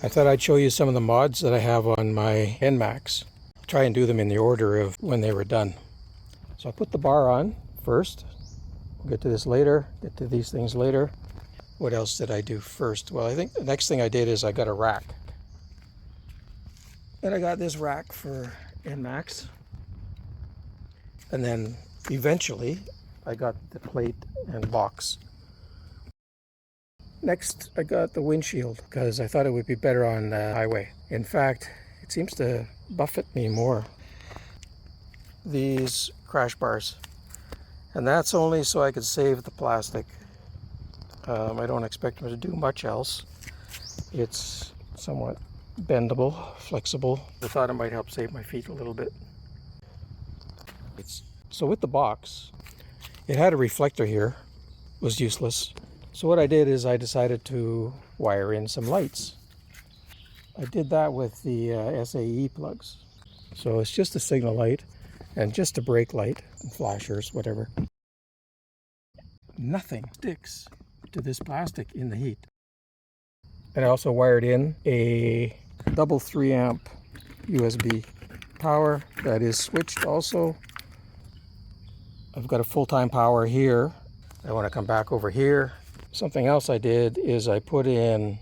I thought I'd show you some of the mods that I have on my NMAX. I'll try and do them in the order of when they were done. So I put the bar on first. We'll get to this later, get to these things later. What else did I do first? Well, I think the next thing I did is I got a rack. And I got this rack for NMAX. And then eventually I got the plate and box. Next, I got the windshield because I thought it would be better on the highway. In fact, it seems to buffet me more. These crash bars. And that's only so I could save the plastic. I don't expect them to do much else. It's somewhat bendable, flexible. I thought it might help save my feet a little bit. So with the box, it had a reflector here. It was useless. So what I did is I decided to wire in some lights. I did that with the SAE plugs. So it's just a signal light and just a brake light and flashers, whatever. Nothing sticks to this plastic in the heat. And I also wired in a double 3 amp USB power that is switched also. I've got a full-time power here. I want to come back over here. Something else I did is I put in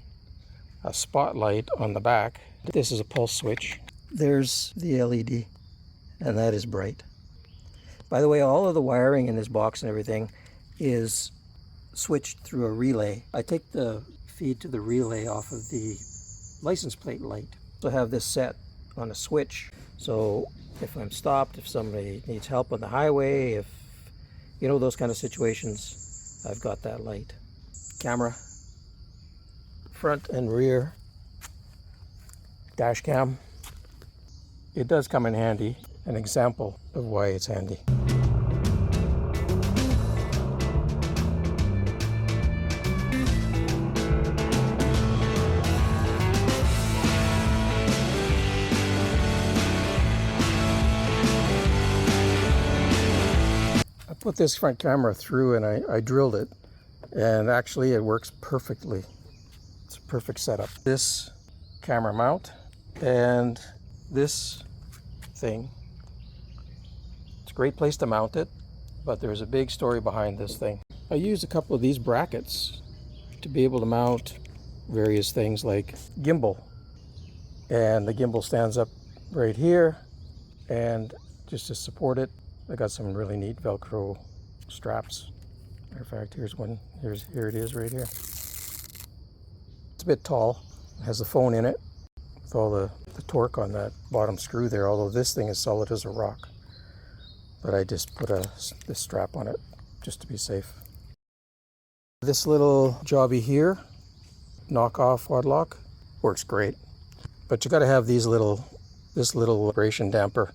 a spotlight on the back. This is a pulse switch. There's the LED, and that is bright. By the way, all of the wiring in this box and everything is switched through a relay. I take the feed to the relay off of the license plate light. So I have this set on a switch. So if I'm stopped, if somebody needs help on the highway, if you know, those kind of situations, I've got that light. Camera, front and rear, dash cam. It does come in handy, an example of why it's handy. I put this front camera through and I drilled it. And actually it works perfectly. It's a perfect setup. This camera mount and this thing. It's a great place to mount it, but there's a big story behind this thing. I used a couple of these brackets to be able to mount various things like gimbal. And the gimbal stands up right here, and just to support it, I got some really neat Velcro straps. Matter of fact, here's one. Here it is right here. It's a bit tall. It has the phone in it with all the torque on that bottom screw there, although this thing is solid as a rock. But I just put this strap on it just to be safe. This little jobby here, knockoff quad lock, works great. But you got to have this little vibration damper.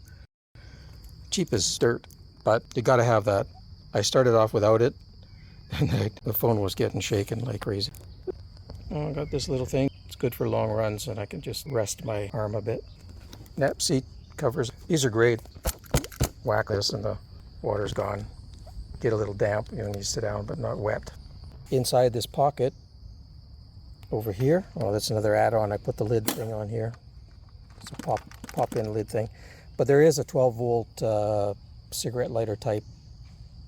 Cheap as dirt, but you got to have that. I started off without it. And the phone was getting shaken like crazy. Oh, I got this little thing. It's good for long runs and I can just rest my arm a bit. Nap seat covers. These are great. Whack this and the water's gone. Get a little damp when you sit down, but not wet. Inside this pocket over here, oh, that's another add-on. I put the lid thing on here. It's a pop-in lid thing. But there is a 12-volt cigarette lighter type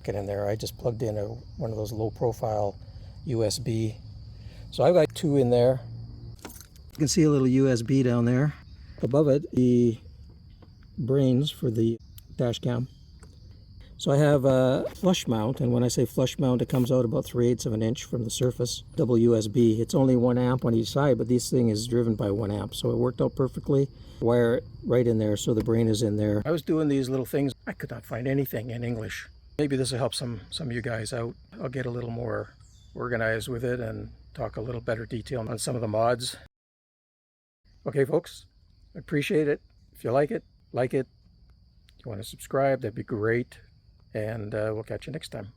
in there. I just plugged in one of those low profile USB. So I've got two in there. You can see a little USB down there. Above it, the brains for the dash cam. So I have a flush mount, and when I say flush mount, it comes out about 3/8 of an inch from the surface. Double USB. It's only 1 amp on each side, but this thing is driven by 1 amp, so it worked out perfectly. Wire it right in there so the brain is in there. I was doing these little things. I could not find anything in English. Maybe this will help some of you guys out. I'll get a little more organized with it and talk a little better detail on some of the mods. Okay, folks, I appreciate it. If you like it, like it. If you want to subscribe, that'd be great. And we'll catch you next time.